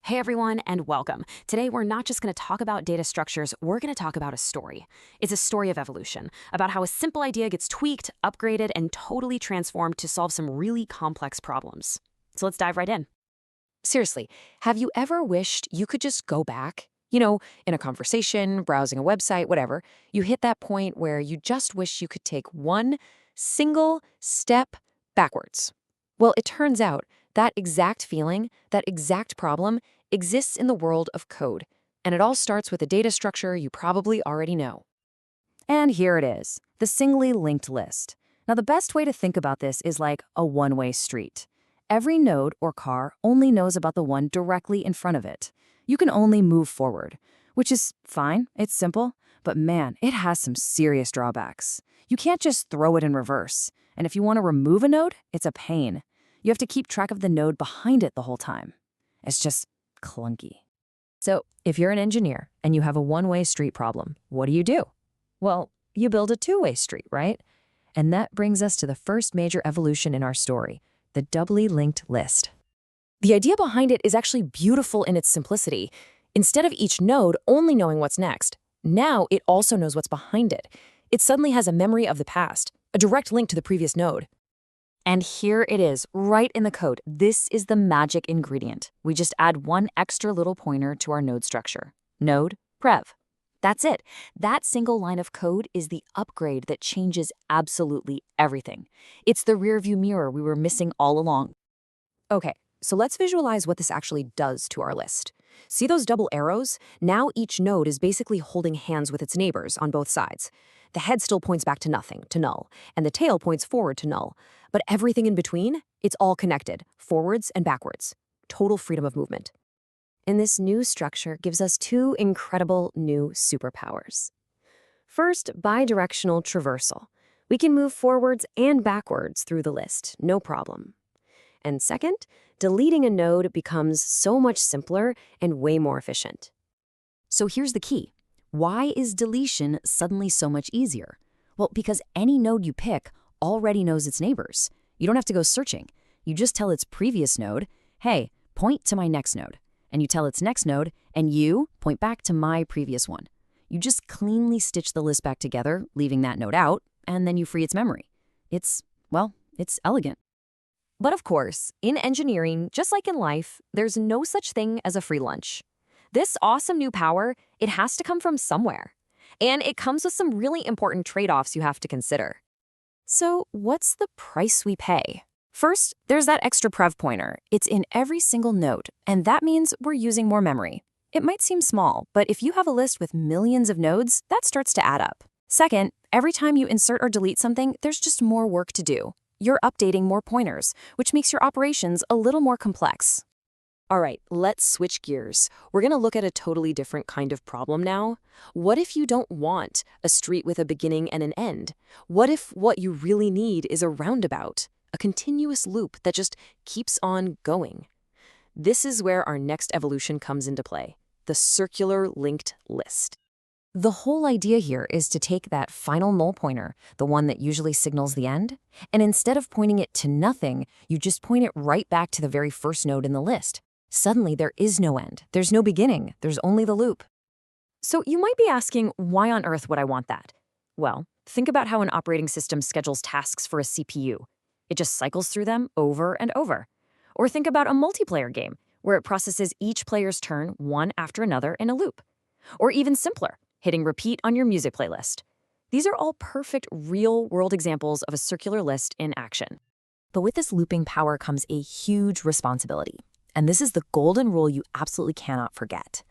Hey everyone, and welcome. Today we're not just going to talk about data structures, we're going to talk about a story. It's a story of evolution, about how a simple idea gets tweaked, upgraded, and totally transformed to solve some really complex problems. So let's dive right in. Seriously, have you ever wished you could just go back? In a conversation, browsing a website, whatever, you hit that point where you just wish you could take one single step backwards. Well, it turns out that exact feeling, that exact problem, exists in the world of code, and it all starts with a data structure you probably already know. And here it is, the singly linked list. Now, the best way to think about this is like a one-way street. Every node or car only knows about the one directly in front of it. You can only move forward, which is fine, it's simple, but man, it has some serious drawbacks. You can't just throw it in reverse, and if you want to remove a node, it's a pain. You have to keep track of the node behind it the whole time. It's just clunky. So, if you're an engineer and you have a one-way street problem, what do? Well, you build a two-way street, right? And that brings us to the first major evolution in our story, the doubly linked list. The idea behind it is actually beautiful in its simplicity. Instead of each node only knowing what's next, now it also knows what's behind it. It suddenly has a memory of the past, a direct link to the previous node. And here it is, right in the code. This is the magic ingredient. We just add one extra little pointer to our node structure. Node, prev. That's it. That single line of code is the upgrade that changes absolutely everything. It's the rearview mirror we were missing all along. Okay, so let's visualize what this actually does to our list. See those double arrows? Now each node is basically holding hands with its neighbors on both sides. The head still points back to nothing, to null, and the tail points forward to null. But everything in between, it's all connected, forwards and backwards. Total freedom of movement. And this new structure gives us two incredible new superpowers. First, bidirectional traversal. We can move forwards and backwards through the list, no problem. And second, deleting a node becomes so much simpler and way more efficient. So here's the key. Why is deletion suddenly so much easier? Well, because any node you pick already knows its neighbors. You don't have to go searching. You just tell its previous node, hey, point to my next node. And you tell its next node, and you point back to my previous one. You just cleanly stitch the list back together, leaving that node out, and then you free its memory. It's elegant. But of course, in engineering, just like in life, there's no such thing as a free lunch. This awesome new power, it has to come from somewhere. And it comes with some really important trade-offs you have to consider. So what's the price we pay? First, there's that extra prev pointer. It's in every single node, and that means we're using more memory. It might seem small, but if you have a list with millions of nodes, that starts to add up. Second, every time you insert or delete something, there's just more work to do. You're updating more pointers, which makes your operations a little more complex. All right, let's switch gears. We're going to look at a totally different kind of problem now. What if you don't want a street with a beginning and an end? What if what you really need is a roundabout, a continuous loop that just keeps on going? This is where our next evolution comes into play, the circular linked list. The whole idea here is to take that final null pointer, the one that usually signals the end, and instead of pointing it to nothing, you just point it right back to the very first node in the list. Suddenly, there is no end. There's no beginning. There's only the loop. So you might be asking, why on earth would I want that? Well, think about how an operating system schedules tasks for a CPU. It just cycles through them over and over. Or think about a multiplayer game, where it processes each player's turn one after another in a loop. Or even simpler, hitting repeat on your music playlist. These are all perfect real-world examples of a circular list in action. But with this looping power comes a huge responsibility. And this is the golden rule you absolutely cannot forget.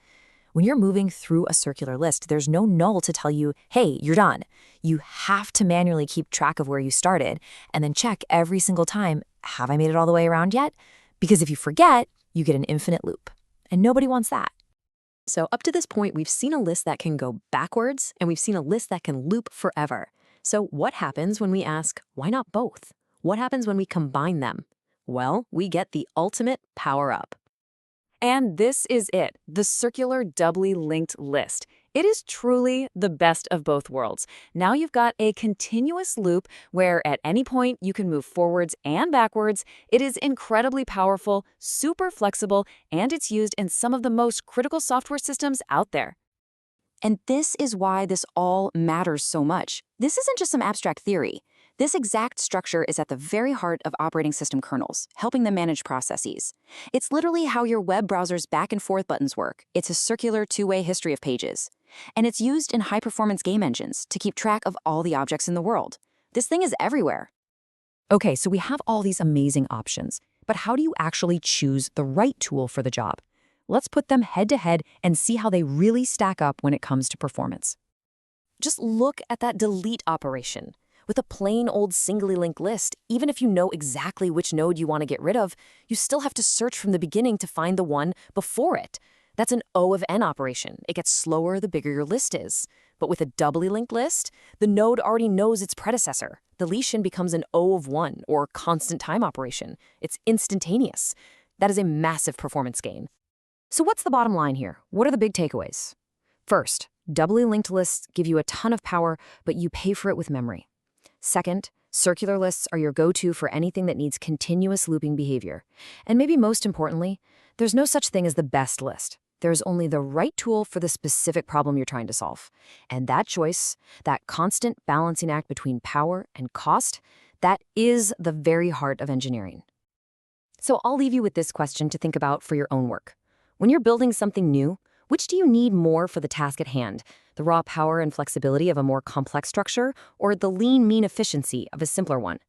When you're moving through a circular list, there's no null to tell you, hey, you're done. You have to manually keep track of where you started and then check every single time, have I made it all the way around yet? Because if you forget, you get an infinite loop. And nobody wants that. So up to this point, we've seen a list that can go backwards, and we've seen a list that can loop forever. So what happens when we ask, why not both? What happens when we combine them? Well, we get the ultimate power-up. And this is it, the circular doubly linked list. It is truly the best of both worlds. Now you've got a continuous loop where at any point you can move forwards and backwards. It is incredibly powerful, super flexible, and it's used in some of the most critical software systems out there. And this is why this all matters so much. This isn't just some abstract theory. This exact structure is at the very heart of operating system kernels, helping them manage processes. It's literally how your web browser's back and forth buttons work. It's a circular two-way history of pages. And it's used in high-performance game engines to keep track of all the objects in the world. This thing is everywhere. Okay, so we have all these amazing options, but how do you actually choose the right tool for the job? Let's put them head to head and see how they really stack up when it comes to performance. Just look at that delete operation. With a plain old singly linked list, even if you know exactly which node you want to get rid of, you still have to search from the beginning to find the one before it. That's an O of n operation. It gets slower the bigger your list is. But with a doubly linked list, the node already knows its predecessor. Deletion becomes an O of 1, or constant time operation. It's instantaneous. That is a massive performance gain. So what's the bottom line here? What are the big takeaways? First, doubly linked lists give you a ton of power, but you pay for it with memory. Second, circular lists are your go-to for anything that needs continuous looping behavior. And maybe most importantly, there's no such thing as the best list. There's only the right tool for the specific problem you're trying to solve. And that choice, that constant balancing act between power and cost, that is the very heart of engineering. So I'll leave you with this question to think about for your own work. When you're building something new, which do you need more for the task at hand? The raw power and flexibility of a more complex structure, or the lean, mean efficiency of a simpler one?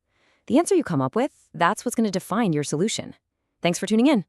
The answer you come up with, that's what's going to define your solution. Thanks for tuning in.